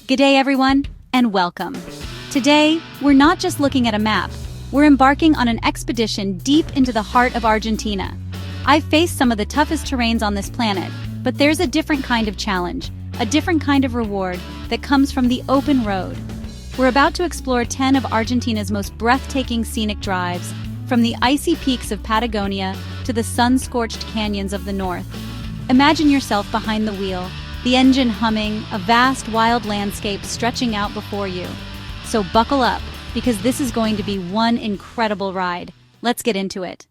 G'day everyone, and welcome. Today, we're not just looking at a map, we're embarking on an expedition deep into the heart of Argentina. I've faced some of the toughest terrains on this planet, but there's a different kind of challenge, a different kind of reward that comes from the open road. We're about to explore 10 of Argentina's most breathtaking scenic drives, from the icy peaks of Patagonia to the sun-scorched canyons of the north. Imagine yourself behind the wheel, the engine humming, a vast wild landscape stretching out before you. So buckle up, because this is going to be one incredible ride. Let's get into it.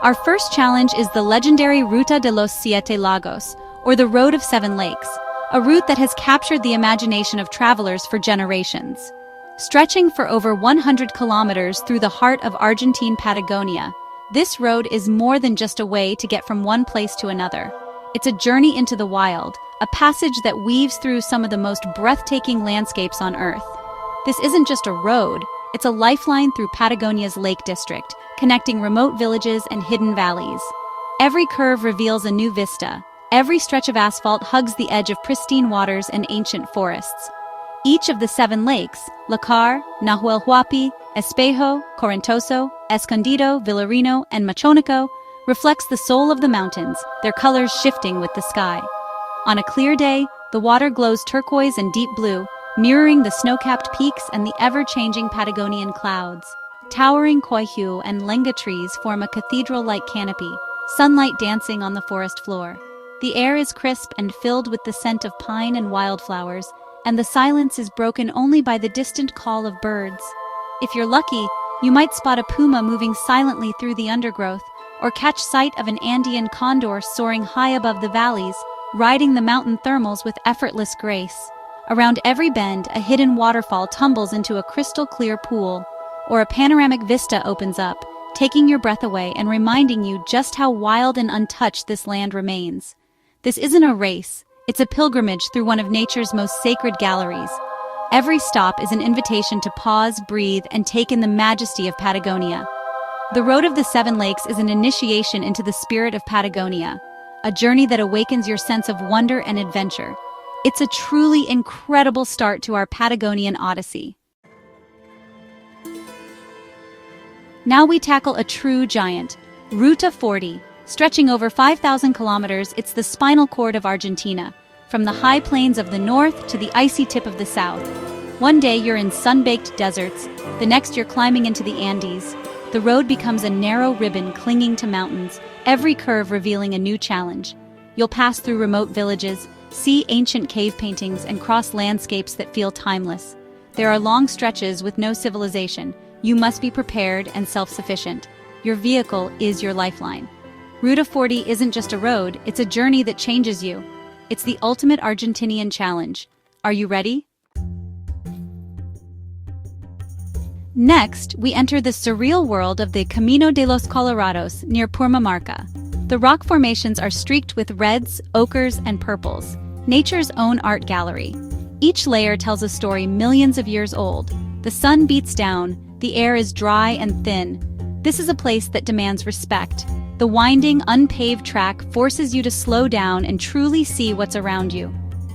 Our first challenge is the legendary Ruta de los Siete Lagos, or the Road of Seven Lakes, a route that has captured the imagination of travelers for generations. Stretching for over 100 kilometers through the heart of Argentine Patagonia, this road is more than just a way to get from one place to another. It's a journey into the wild, a passage that weaves through some of the most breathtaking landscapes on Earth. This isn't just a road, it's a lifeline through Patagonia's Lake District, connecting remote villages and hidden valleys. Every curve reveals a new vista. Every stretch of asphalt hugs the edge of pristine waters and ancient forests. Each of the 7 lakes, Lacar, Nahuel Huapi, Espejo, Correntoso, Escondido, Villarino, and Machonico, reflects the soul of the mountains, their colors shifting with the sky. On a clear day, the water glows turquoise and deep blue, mirroring the snow-capped peaks and the ever-changing Patagonian clouds. Towering coihue and lenga trees form a cathedral-like canopy, sunlight dancing on the forest floor. The air is crisp and filled with the scent of pine and wildflowers, and the silence is broken only by the distant call of birds. If you're lucky, you might spot a puma moving silently through the undergrowth, or catch sight of an Andean condor soaring high above the valleys, riding the mountain thermals with effortless grace. Around every bend, a hidden waterfall tumbles into a crystal-clear pool, or a panoramic vista opens up, taking your breath away and reminding you just how wild and untouched this land remains. This isn't a race. It's a pilgrimage through one of nature's most sacred galleries. Every stop is an invitation to pause, breathe, and take in the majesty of Patagonia. The Road of the 7 Lakes is an initiation into the spirit of Patagonia, a journey that awakens your sense of wonder and adventure. It's a truly incredible start to our Patagonian odyssey. Now we tackle a true giant, Ruta 40. Stretching over 5,000 kilometers, it's the spinal cord of Argentina, from the high plains of the north to the icy tip of the south. One day you're in sun-baked deserts, the next you're climbing into the Andes. The road becomes a narrow ribbon clinging to mountains, every curve revealing a new challenge. You'll pass through remote villages, see ancient cave paintings, and cross landscapes that feel timeless. There are long stretches with no civilization. You must be prepared and self-sufficient. Your vehicle is your lifeline. Ruta 40 isn't just a road, it's a journey that changes you. It's the ultimate Argentinian challenge. Are you ready? Next, we enter the surreal world of the Camino de los Colorados near Purmamarca. The rock formations are streaked with reds, ochres, and purples, nature's own art gallery. Each layer tells a story millions of years old. The sun beats down, the air is dry and thin. This is a place that demands respect. The winding, unpaved track forces you to slow down and truly see what's around you.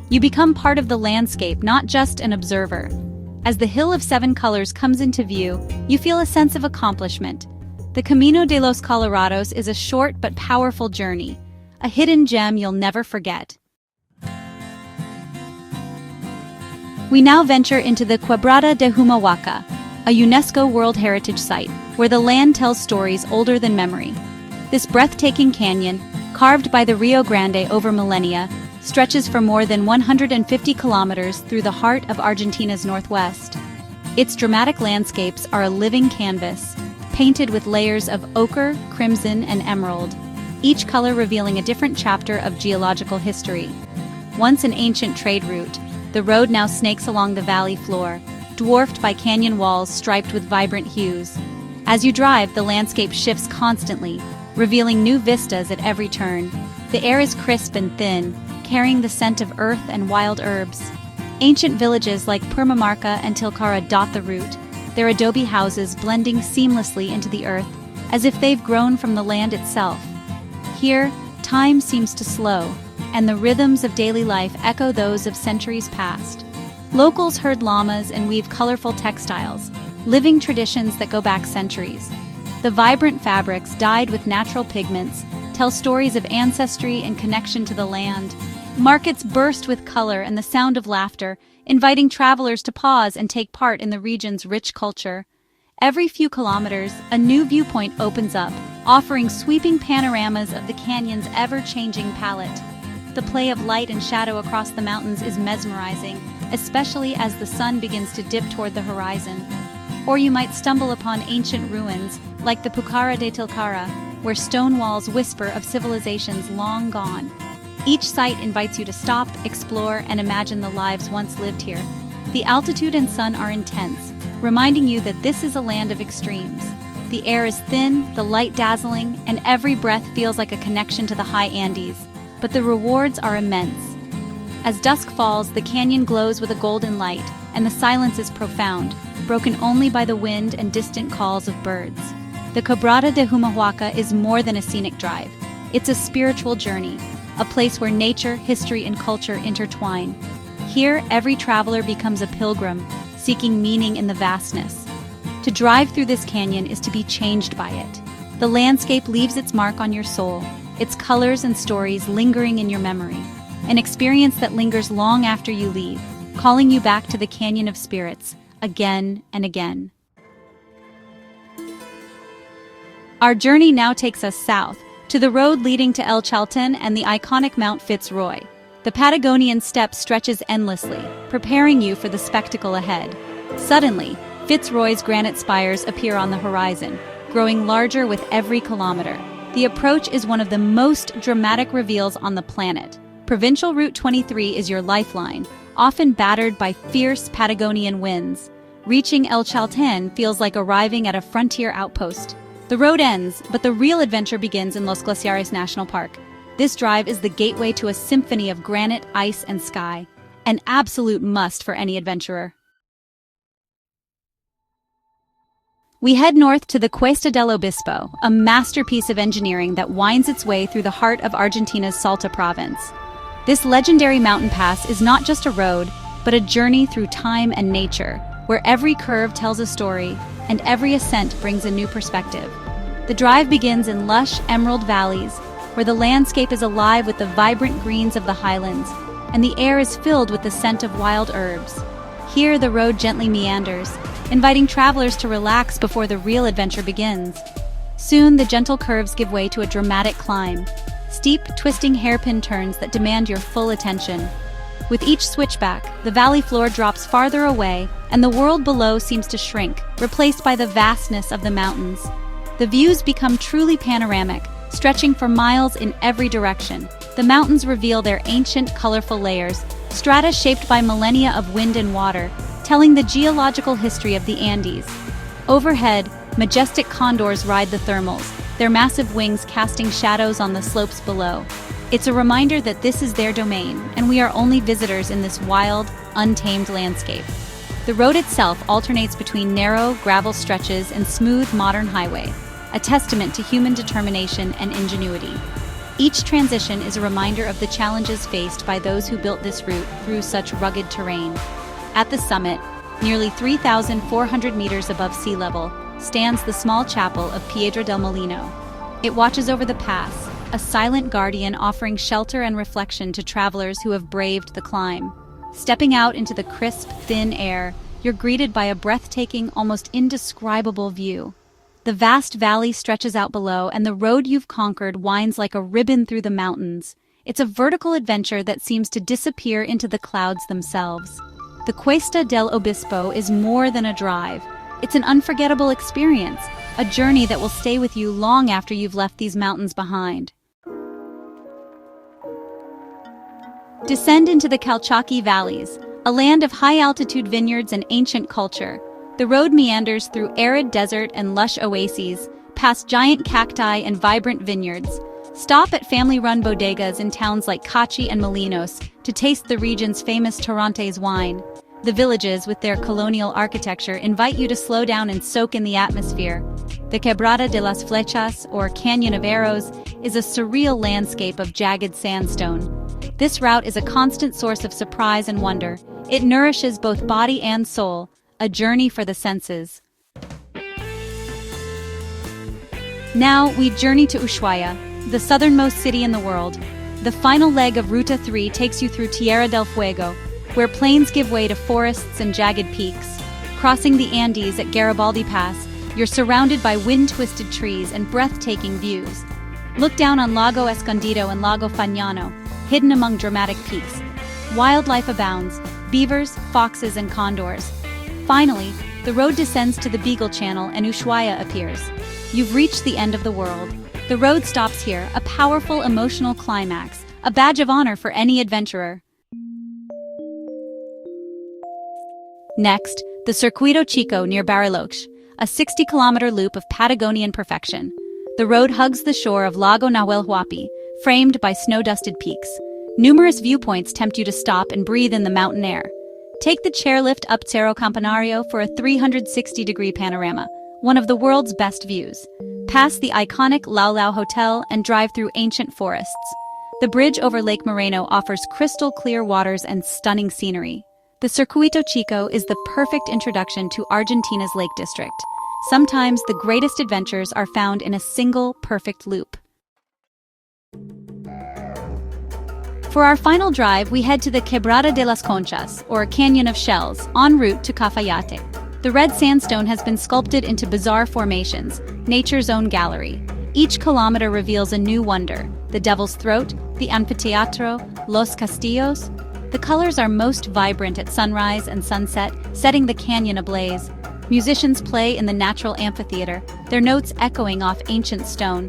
You become part of the landscape, not just an observer. As the Hill of 7 Colors comes into view, you feel a sense of accomplishment. The Camino de los Colorados is a short but powerful journey, a hidden gem you'll never forget. We now venture into the Quebrada de Humahuaca, a UNESCO World Heritage Site, where the land tells stories older than memory. This breathtaking canyon, carved by the Rio Grande over millennia, stretches for more than 150 kilometers through the heart of Argentina's northwest. Its dramatic landscapes are a living canvas, painted with layers of ochre, crimson, and emerald, each color revealing a different chapter of geological history. Once an ancient trade route, the road now snakes along the valley floor, dwarfed by canyon walls striped with vibrant hues. As you drive, the landscape shifts constantly, revealing new vistas at every turn. The air is crisp and thin, carrying the scent of earth and wild herbs. Ancient villages like Purmamarca and Tilcara dot the route, their adobe houses blending seamlessly into the earth, as if they've grown from the land itself. Here, time seems to slow. and the rhythms of daily life echo those of centuries past. Locals herd llamas and weave colorful textiles, living traditions that go back centuries. The vibrant fabrics, dyed with natural pigments, tell stories of ancestry and connection to the land. Markets burst with color and the sound of laughter, inviting travelers to pause and take part in the region's rich culture. Every few kilometers, a new viewpoint opens up, offering sweeping panoramas of the canyon's ever-changing palette. The play of light and shadow across the mountains is mesmerizing, especially as the sun begins to dip toward the horizon. Or you might stumble upon ancient ruins, like the Pucara de Tilcara, where stone walls whisper of civilizations long gone. Each site invites you to stop, explore, and imagine the lives once lived here. The altitude and sun are intense, reminding you that this is a land of extremes. The air is thin, the light dazzling, and every breath feels like a connection to the high Andes. But the rewards are immense. As dusk falls, the canyon glows with a golden light, and the silence is profound, broken only by the wind and distant calls of birds. The Quebrada de Humahuaca is more than a scenic drive. It's a spiritual journey, a place where nature, history, and culture intertwine. Here, every traveler becomes a pilgrim, seeking meaning in the vastness. To drive through this canyon is to be changed by it. The landscape leaves its mark on your soul, its colors and stories lingering in your memory. An experience that lingers long after you leave, calling you back to the Canyon of Spirits, again and again. Our journey now takes us south, to the road leading to El Chaltén and the iconic Mount Fitzroy. The Patagonian steppe stretches endlessly, preparing you for the spectacle ahead. Suddenly, Fitzroy's granite spires appear on the horizon, growing larger with every kilometer. The approach is one of the most dramatic reveals on the planet. Provincial Route 23 is your lifeline, often battered by fierce Patagonian winds. Reaching El Chaltén feels like arriving at a frontier outpost. The road ends, but the real adventure begins in Los Glaciares National Park. This drive is the gateway to a symphony of granite, ice, and sky, an absolute must for any adventurer. We head north to the Cuesta del Obispo, a masterpiece of engineering that winds its way through the heart of Argentina's Salta province. This legendary mountain pass is not just a road, but a journey through time and nature, where every curve tells a story and every ascent brings a new perspective. The drive begins in lush, emerald valleys, where the landscape is alive with the vibrant greens of the highlands, and the air is filled with the scent of wild herbs. Here, the road gently meanders, inviting travelers to relax before the real adventure begins. Soon, the gentle curves give way to a dramatic climb, steep, twisting hairpin turns that demand your full attention. With each switchback, the valley floor drops farther away, and the world below seems to shrink, replaced by the vastness of the mountains. The views become truly panoramic, stretching for miles in every direction. The mountains reveal their ancient, colorful layers, strata shaped by millennia of wind and water, telling the geological history of the Andes. Overhead, majestic condors ride the thermals, their massive wings casting shadows on the slopes below. It's a reminder that this is their domain, and we are only visitors in this wild, untamed landscape. The road itself alternates between narrow, gravel stretches and smooth, modern highway, a testament to human determination and ingenuity. Each transition is a reminder of the challenges faced by those who built this route through such rugged terrain. At the summit, nearly 3,400 meters above sea level, stands the small chapel of Piedra del Molino. It watches over the pass, a silent guardian offering shelter and reflection to travelers who have braved the climb. Stepping out into the crisp, thin air, you're greeted by a breathtaking, almost indescribable view. The vast valley stretches out below, and the road you've conquered winds like a ribbon through the mountains. It's a vertical adventure that seems to disappear into the clouds themselves. The Cuesta del Obispo is more than a drive. It's an unforgettable experience, a journey that will stay with you long after you've left these mountains behind. Descend into the Calchaquí Valleys, a land of high-altitude vineyards and ancient culture. The road meanders through arid desert and lush oases, past giant cacti and vibrant vineyards. Stop at family-run bodegas in towns like Cachi and Molinos to taste the region's famous Torrontés wine. The villages, with their colonial architecture, invite you to slow down and soak in the atmosphere. The Quebrada de las Flechas, or Canyon of Arrows, is a surreal landscape of jagged sandstone. This route is a constant source of surprise and wonder. It nourishes both body and soul, a journey for the senses. Now, we journey to Ushuaia, the southernmost city in the world. The final leg of Ruta 3 takes you through Tierra del Fuego, where plains give way to forests and jagged peaks. Crossing the Andes at Garibaldi Pass, you're surrounded by wind-twisted trees and breathtaking views. Look down on Lago Escondido and Lago Fagnano, hidden among dramatic peaks. Wildlife abounds, beavers, foxes, and condors. Finally, the road descends to the Beagle Channel and Ushuaia appears. You've reached the end of the world. The road stops here, a powerful emotional climax, a badge of honor for any adventurer. Next, the Circuito Chico near Bariloche, a 60-kilometer loop of Patagonian perfection. The road hugs the shore of Lago Nahuel Huapi, framed by snow-dusted peaks. Numerous viewpoints tempt you to stop and breathe in the mountain air. Take the chairlift up Cerro Campanario for a 360-degree panorama, one of the world's best views. Pass the iconic Lau Lau Hotel and drive through ancient forests. The bridge over Lake Moreno offers crystal-clear waters and stunning scenery. The Circuito Chico is the perfect introduction to Argentina's Lake District. Sometimes the greatest adventures are found in a single, perfect loop. For our final drive, we head to the Quebrada de las Conchas, or Canyon of Shells, en route to Cafayate. The red sandstone has been sculpted into bizarre formations, nature's own gallery. Each kilometer reveals a new wonder: the Devil's Throat, the Anfiteatro, Los Castillos. The colors are most vibrant at sunrise and sunset, setting the canyon ablaze. Musicians play in the natural amphitheater, their notes echoing off ancient stone.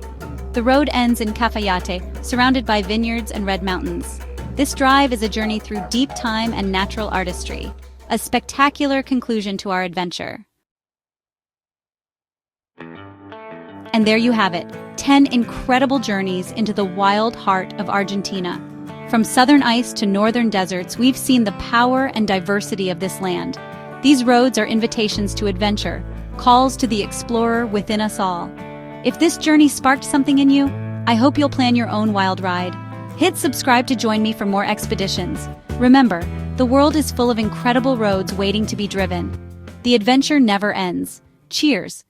The road ends in Cafayate, surrounded by vineyards and red mountains. This drive is a journey through deep time and natural artistry, a spectacular conclusion to our adventure. And there you have it, 10 incredible journeys into the wild heart of Argentina. From southern ice to northern deserts, we've seen the power and diversity of this land. These roads are invitations to adventure, calls to the explorer within us all. If this journey sparked something in you, I hope you'll plan your own wild ride. Hit subscribe to join me for more expeditions. Remember, the world is full of incredible roads waiting to be driven. The adventure never ends. Cheers!